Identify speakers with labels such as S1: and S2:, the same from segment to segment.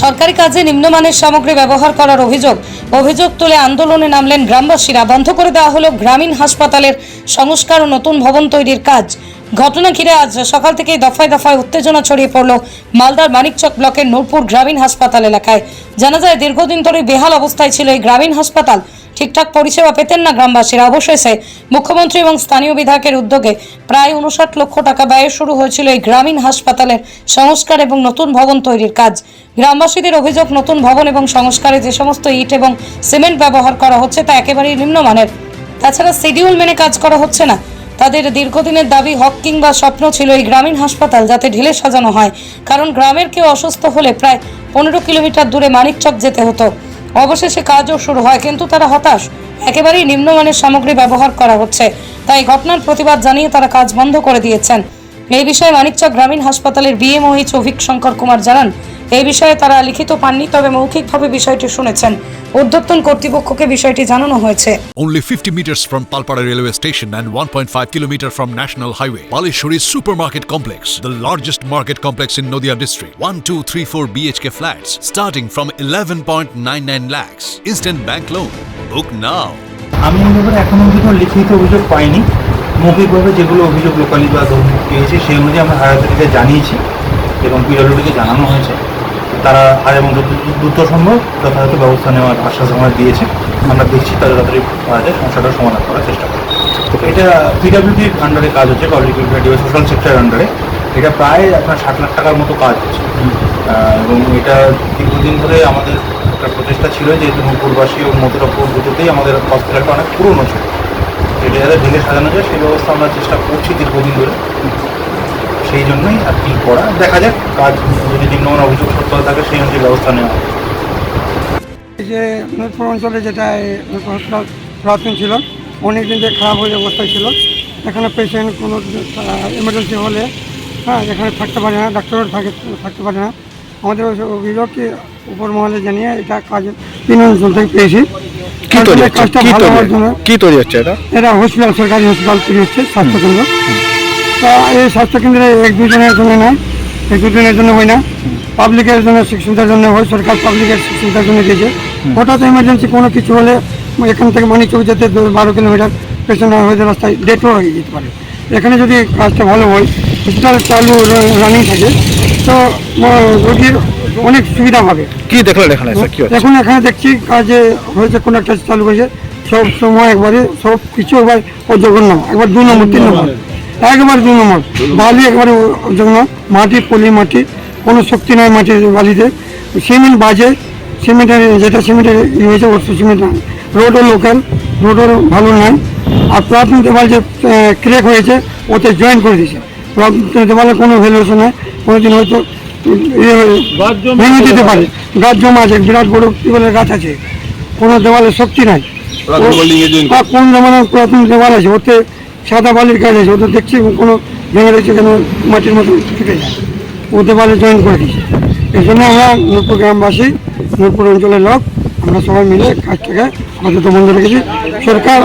S1: সরকারি কাজে নিম্নমানের সামগ্রী ব্যবহার করার অভিযোগ তুলে আন্দোলনে নামলেন গ্রামবাসীরা। বন্ধ করে দেওয়া হলো গ্রামীণ হাসপাতালের সংস্কার ও নতুন ভবন তৈরির কাজ। ঘটনা ঘিরে আজ সকাল থেকেই দফায় দফায় উত্তেজনা ছড়িয়ে পড়ল মালদার মানিকচক ব্লকের নূরপুর গ্রামীণ হাসপাতাল এলাকায়। জানা যায়, দীর্ঘদিন ধরে বেহাল অবস্থায় ছিল এই গ্রামীণ হাসপাতাল। ঠিকঠাক পরিষেবা পেতেন না গ্রামবাসীরা। অবশেষে মুখ্যমন্ত্রী এবং স্থানীয় বিধায়কের উদ্যোগে প্রায় 59 লক্ষ টাকা ব্যয়ে শুরু হয়েছিল এই গ্রামীণ হাসপাতালের সংস্কার এবং নতুন ভবন তৈরির কাজ। গ্রামবাসীদের অভিযোগ, নতুন ভবন এবং সংস্কারে যে সমস্ত ইট এবং সিমেন্ট ব্যবহার করা হচ্ছে তা একেবারেই নিম্নমানের। তাছাড়া শিডিউল মেনে কাজ করা হচ্ছে না। তাদের দীর্ঘদিনের দাবি, হক কিংবা স্বপ্ন ছিল এই গ্রামীণ হাসপাতাল যাতে ঢেলে সাজানো হয়, কারণ গ্রামের কেউ অসুস্থ হলে প্রায় 15 কিলোমিটার দূরে মানিকচক যেতে হতো। অবশেষে কাজও শুরু হয়, কিন্তু তারা হতাশ। একেবারেই নিম্নমানের সামগ্রী ব্যবহার করা হচ্ছে। তাই ঘটনার প্রতিবাদ জানিয়ে তারা কাজ বন্ধ করে দিয়েছেন। এই বিষয়ে মানিকচক গ্রামীণ হাসপাতালের বিএমওইচ অভিক শঙ্কর কুমার জানান, এই বিষয়ে তারা লিখিত পাননি, তবে মৌখিকভাবে বিষয়টি শুনেছেন। ঊর্ধ্বতন কর্তৃপক্ষকে বিষয়টি জানানো হয়েছে।
S2: Only 50 meters from Palpara railway station and 1.5 kilometer from National Highway, Palishuri Supermarket Complex, the largest market complex in Nadia district. 1, 2, 3, 4 BHK flats starting from 11.99 lakhs. Instant bank loan. Book now.
S3: আমি এই ব্যাপারে এখনো অবধি লিখিত অভিযোগ পাইনি। মৌখিকভাবে যেগুলো অভিযোগ লোকালি বা পেয়েছি সেই অনুযায়ী আমরা হায়ার অথরিটিকে জানিয়েছি এবং পিডব্লিউডিকে জানানো হয়েছে। তারা আর এবং দ্রুত সম্ভব যথাযথ ব্যবস্থা নেওয়ার আশ্বাস আমাদের দিয়েছে। আমরা দেখছি তাদের তাড়াতাড়ি সমস্যাটার সমাধান করার চেষ্টা করি। এটা পিডব্লিউডির আন্ডারে কাজ হচ্ছে, পাবলিক ওয়েলফেয়ার সোশ্যাল সেক্টরের আন্ডারে। এটা প্রায় আপনার 60 লাখ টাকার মতো কাজ হচ্ছে এবং এটা দীর্ঘদিন ধরে আমাদের একটা প্রচেষ্টা ছিল, যেহেতু নূরপুরবাসী ও মথুরাপুর দুটোতেই আমাদের হসপিটালটা অনেক পুরনো ছিল। এটা যাতে ঢেলে সাজানো যায় সেই ব্যবস্থা আমরা চেষ্টা করছি দীর্ঘদিন ধরে। সেই জন্যই আর কি করা, দেখা যাক কাজ যদি নিম্নমান অভিযোগ সত্য থাকে সেই অনুযায়ী ব্যবস্থা নেওয়া হবে।
S4: এই যে নূরপুর অঞ্চলে যেটা হসপিটাল পুরাতন ছিল, অনেক দিন থেকে খারাপ হয়ে অবস্থায় ছিল। এখানে পেশেন্ট কোনো এমার্জেন্সি হলে এখানে থাকতে পারে না, ডাক্তারও থাকতে পারে না। আমাদের অভিযোগকে উপর মহলে জানিয়ে এটা কাজ 3 অঞ্চল থেকে পেয়েছি। কাজটা ভালো হওয়ার জন্য
S5: কি তৈরি হচ্ছে
S4: এটা হসপিটাল, সরকারি হসপিটাল তৈরি হচ্ছে, স্বাস্থ্যকেন্দ্র। তা এই স্বাস্থ্যকেন্দ্রে 1-2 জনের জন্য নয়, 1-2 দিনের জন্য হয় না, পাবলিকের জন্য সুবিধার জন্য হয়। সরকার পাবলিকের সুবিধার জন্য দিয়েছে। হঠাৎ এমার্জেন্সি কোনো কিছু হলে এখান থেকে মানিকচক যেতে 12 কিলোমিটার পেশেন্ট হয়ে রাস্তায় ডেটও হয়ে যেতে পারে। এখানে যদি কাজটা ভালো হয়, হসপিটাল চালু রানিং থাকে, তো রোগীর অনেক সুবিধা হবে।
S5: কি দেখলেন এখানে?
S4: এখন এখানে দেখছি কাজে হয়েছে, কোনো একটা চালু হয়েছে, সব সময় একবারে সব কিছু একবার অজঘন্য, একবার 2 নম্বর 3 নম্বর, একবার 2 নম্বর বালি, একবারে অজঘন্য মাটি, পলি মাটি, কোনো শক্তি নয় মাটির বালিতে। সিমেন্ট বাজে, সিমেন্টের যেটা সিমেন্টের হয়েছে ওর সিমেন্ট নয়। রোডও লোকাল, রোডও ভালো নয়। আর পুরাতন দেওয়াল যে ক্র্যাক হয়েছে ওতে জয়েন করে দিয়েছে। পুরাতন দেওয়ালে কোনো ভ্যালুয়েশন নয়, কোনোদিন হয়তো ভেঙে দিতে পারে। গাছ জমা আছে, বিরাট বড় টিউবওয়েলের গাছ আছে, কোনো দেওয়ালে শক্তি নাই। কোন জমানার পুরাতন দেওয়াল আছে, ওতে সাদা বালির কাজ আছে, ওতে দেখছি কোনো ভেঙে দিচ্ছে কেন মাটির মতো ফিটে যায়, ও দেওয়ালে জয়েন করে দিয়েছে। এই জন্য আমরা নূরপুর গ্রামবাসী, নূরপুর অঞ্চলের লোক, আমরা সবাই মিলে কাজটাকে আপাতত বন্ধ রেখেছি। সরকার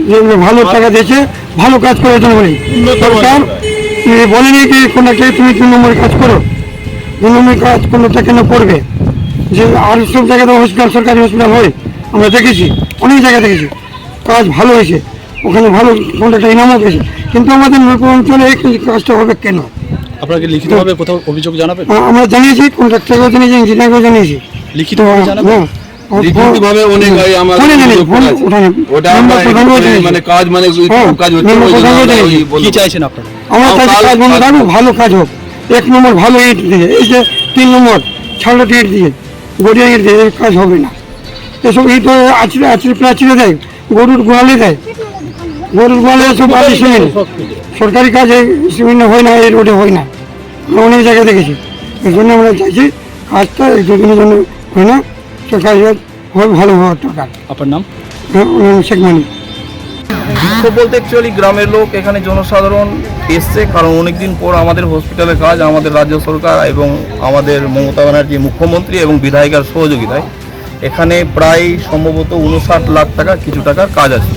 S4: যেগুলো ভালো টাকা দিয়েছে, ভালো কাজ করার জন্য বলি। সরকার বলেনি কি কোনটাকে তুমি 2 নম্বরের কাজ করো, 2 নম্বরের কাজ কোনোটা কেন করবে? যে আর সব জায়গায় তো হসপিটাল, সরকারি হসপিটাল হয়, আমরা দেখেছি, অনেক জায়গায় দেখেছি কাজ ভালো হয়েছে, ওখানে ভালো কোনটা ইনামও পেয়েছে। কিন্তু আমাদের নূরপুর অঞ্চলে এই কাজটা হবে কেন?
S5: আপনাকে লিখিতভাবে কোথাও অভিযোগ জানাবেন?
S4: আমরা জানিয়েছি, কন্ট্রাক্টরকেও জানিয়েছি, ইঞ্জিনিয়ারকেও জানিয়েছি।
S5: লিখিতভাবে জানাবেন?
S6: লিখিতভাবে অনেক আমার মানে কাজ মানে কাজ হচ্ছে।
S5: কি চাইছেন আপনারা?
S4: আমরা চাইছি কাজ বন্ধ থাকুক, ভালো কাজ হোক। 1 নম্বর ভালো ইট দিয়ে, এই যে 3 নম্বর ছাড়া ইট দিয়ে, গড়িয়া ইট দিয়ে কাজ হবে না। এসব ইট আছড়ে দেয়, গরুর গোয়ালে দেয়, গরুর গোয়ালে সব বালি সিমেন্ট। সরকারি কাজ এই সিমেন্ট হয় না, এই রোডে হয় না, অনেক জায়গায় দেখেছি। এই জন্য আমরা চাইছি কাজটা 1-2 দিনের জন্য হয় না, সরকারি ভালো হওয়ার দরকার।
S5: আপনার নাম?
S4: শেখ মানিক।
S6: দুঃখ বলতে অ্যাকচুয়ালি গ্রামের লোক, এখানে জনসাধারণ এসছে, কারণ অনেকদিন পর আমাদের হসপিটালের কাজ আমাদের রাজ্য সরকার এবং আমাদের মমতা ব্যানার্জি মুখ্যমন্ত্রী এবং বিধায়িকার সহযোগিতায় এখানে প্রায় সম্ভবত 59 লাখ টাকা কিছু টাকার কাজ আছে।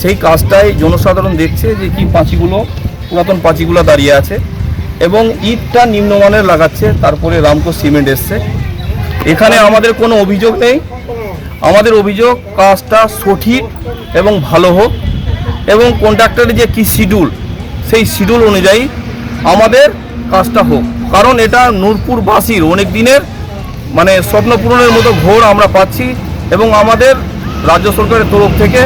S6: সেই কাজটাই জনসাধারণ দেখছে যে কি পাঁচিগুলো, পুরাতন পাঁচিগুলো দাঁড়িয়ে আছে, এবং ইটটা নিম্নমানের লাগাচ্ছে, তারপরে রামকো সিমেন্ট এসছে। এখানে আমাদের কোনো অভিযোগ নেই। আমাদের অভিযোগ কাজটা সঠিক এবং ভালো হোক, এবং কন্ট্রাক্টরের যে কি শিডিউল, সেই শিডিউল অনুযায়ী আমাদের কাজটা হোক। কারণ এটা নূরপুরবাসীর অনেক দিনের মানে স্বপ্ন পূরণের মতো ঘোর আমরা পাচ্ছি। এবং আমাদের রাজ্য সরকারের তরফ থেকে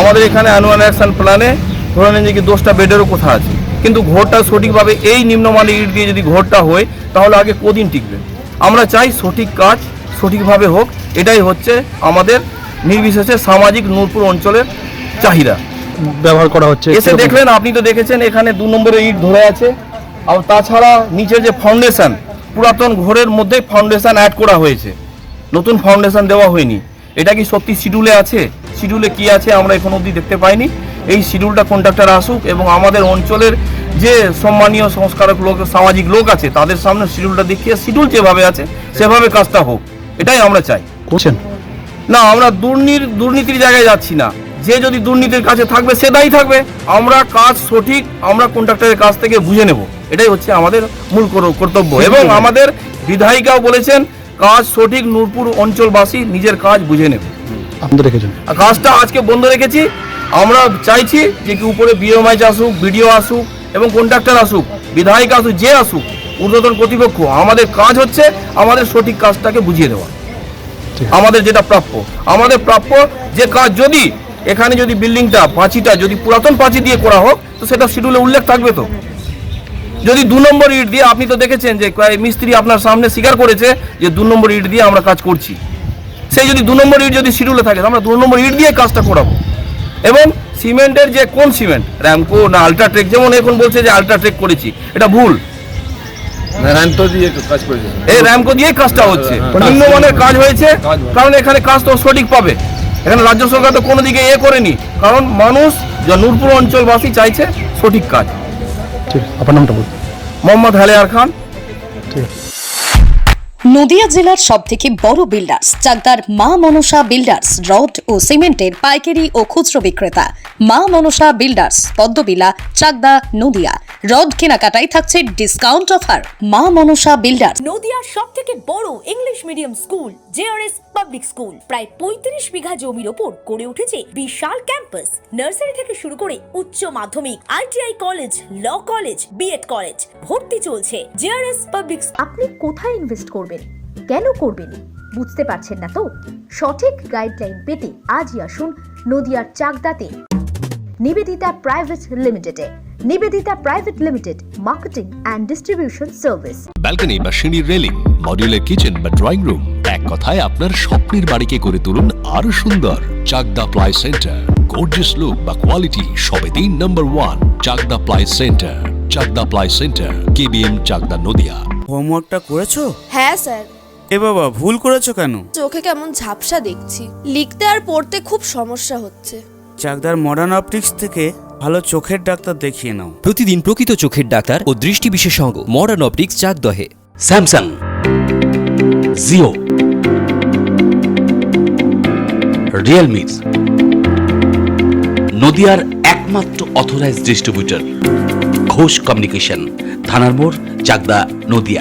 S6: আমাদের এখানে অ্যানুয়াল অ্যাকশন প্ল্যানে ধরে নেন যে কি 10টা বেডেরও কথা আছে, কিন্তু ঘোরটা সঠিকভাবে এই নিম্নমানের ইট দিয়ে যদি ঘোরটা হয় তাহলে আগে কদিন টিকবে। আমরা চাই সঠিক কাজ সঠিকভাবে হোক, এটাই হচ্ছে আমাদের নির্বিশেষে সামাজিক নূরপুর অঞ্চলের চাহিদা।
S5: ব্যবহার করা হচ্ছে
S6: এসে দেখলেন, আপনি তো দেখেছেন এখানে 2 নম্বরের ইট ধরে আছে। আর তাছাড়া নিচের যে ফাউন্ডেশন, পুরাতন ঘরের মধ্যে ফাউন্ডেশন অ্যাড করা হয়েছে, নতুন ফাউন্ডেশন দেওয়া হয়নি। এটা কি সত্যি শিডিউলে আছে? শিডিউলে কি আছে আমরা এখন অবধি দেখতে পাইনি। এই শিডিউলটা কন্ট্রাক্টর আসুক এবং আমাদের অঞ্চলের যে সম্মানীয় সংস্কারক লোক, সামাজিক লোক আছে, তাদের সামনে শিডিউলটা দেখিয়ে শিডিউল যেভাবে আছে সেভাবে কাজটা হোক, এটাই আমরা চাই।
S5: করছেন
S6: না, আমরা দুর্নীতির জায়গায় যাচ্ছি না। যে যদি দুর্নীতির কাছে থাকবে সে দায়ী থাকবে। আমরা কাজ সঠিক আমরা কন্ট্রাক্টরের কাছ থেকে বুঝে নেব, এটাই হচ্ছে আমাদের মূল কর্তব্য। এবং আমাদের বিধায়িকাও বলেছেন কাজ সঠিক, নূরপুর অঞ্চলবাসী নিজের কাজ বুঝে নেবে।
S5: আপনারা রেখেছেন
S6: আর কাজটা আজকে বন্ধ রেখেছি। আমরা চাইছি যে কি উপরে বিএমআইচ আসুক, বিডিও আসুক এবং কন্ট্রাক্টর আসুক, বিধায়িকা আসুক, যে আসুক, ঊর্ধ্বতন কর্তৃপক্ষ, আমাদের কাজ হচ্ছে আমাদের সঠিক কাজটাকে বুঝিয়ে দেওয়া। আমাদের যেটা প্রাপ্য, আমাদের প্রাপ্য যে কাজ, যদি এখানে যদি বিল্ডিংটা পাঁচিটা যদি পুরাতন পাঁচি দিয়ে করা হোক তো সেটা শিডিউলে উল্লেখ থাকবে। তো যদি 2 নম্বর ইট দিয়ে, আপনি তো দেখেছেন যে মিস্ত্রি আপনার সামনে স্বীকার করেছে যে 2 নম্বর ইট দিয়ে আমরা কাজ করছি, সেই যদি 2 নম্বর ইট যদি শিডিউলে থাকে আমরা 2 নম্বর ইট দিয়ে কাজটা করাবো। এবং সিমেন্টের যে কোন সিমেন্ট, র্যামকো না আল্ট্রাটেক, যেমন এখন বলছে যে আল্ট্রাটেক করেছি, এটা ভুল। এই র্যামকো দিয়ে কাজটা হচ্ছে, নিম্নমানের কাজ হয়েছে, কারণ এখানে কাজ তো সঠিক পাবে। এখানে রাজ্য সরকার তো কোনো দিকে করেনি, কারণ মানুষ যা নূরপুর অঞ্চলবাসী চাইছে সঠিক কাজ।
S5: ঠিক আছে, আপনার নামটা বলুন।
S6: মোহাম্মদ হালেয়ার খান।
S5: ঠিক আছে।
S1: নদিয়া জেলার সবথেকে বড় বিল্ডার্স চাকদার মা মনসা বিল্ডার্স রড ও সিমেন্টের পাইকারি ও খুচরো বিক্রেতা। মা মনসা বিল্ডার্স, পদ্মবিলা, চাকদা, নদিয়া। রড কেনাকাটায় থাকছে ডিসকাউন্ট অফার। মা মনসা বিল্ডার্স।
S7: নদিয়ার সব থেকে বড় English medium school JRS public school, প্রায় 35 বিঘা জমির ওপর গড়ে উঠেছে বিশাল ক্যাম্পাস। নার্সারি থেকে শুরু করে উচ্চ মাধ্যমিক, ITI college, law college, BEd college, ভর্তি চলছে। JRS public.
S8: আপনি কোথায় ইনভেস্ট করবেন, কেন করবেন বুঝতে পারছেন না তো? সঠিক গাইডলাইন পেতে আজই আসুন নদিয়ার চাকদাতে নিবেদিতা প্রাইভেট লিমিটেডে। Nivedita private limited, marketing and distribution service.
S9: Balcony বা সিঁড়ির রেলিং, মডিউলার কিচেন বা ড্রয়িং রুম, এক কথায় আপনার স্বপ্নের বাড়িকে করে তুলুন আরো সুন্দর। Chakdah ply centre, gorgeous look বা কোয়ালিটি সবে 3 নম্বর 1 Chakdah ply centre. Chakdah ply centre, KBM, Chakdah, Nadia.
S10: হোমওয়ার্কটা করেছো?
S11: হ্যাঁ স্যার।
S10: এ বাবা, ভুল করেছো কেন?
S11: চোখে কেমন ঝাপসা দেখছি, লিখতে আর পড়তে খুব সমস্যা হচ্ছে।
S10: চাকদার মডার্ন অপটিক্স থেকে ভালো চোখের ডাক্তার দেখিয়ে নাও।
S12: প্রতিদিন প্রকৃত চোখের ডাক্তার ও দৃষ্টি বিশেষজ্ঞ মডার্ন অপটিক্স চাকদহে। স্যামসাং, জিও, রিয়েলমি, নদিয়ার একমাত্র অথরাইজড ডিস্ট্রিবিউটর ঘোষ কমিউনিকেশন, থানার মোড়, চাকদা, নদিয়া।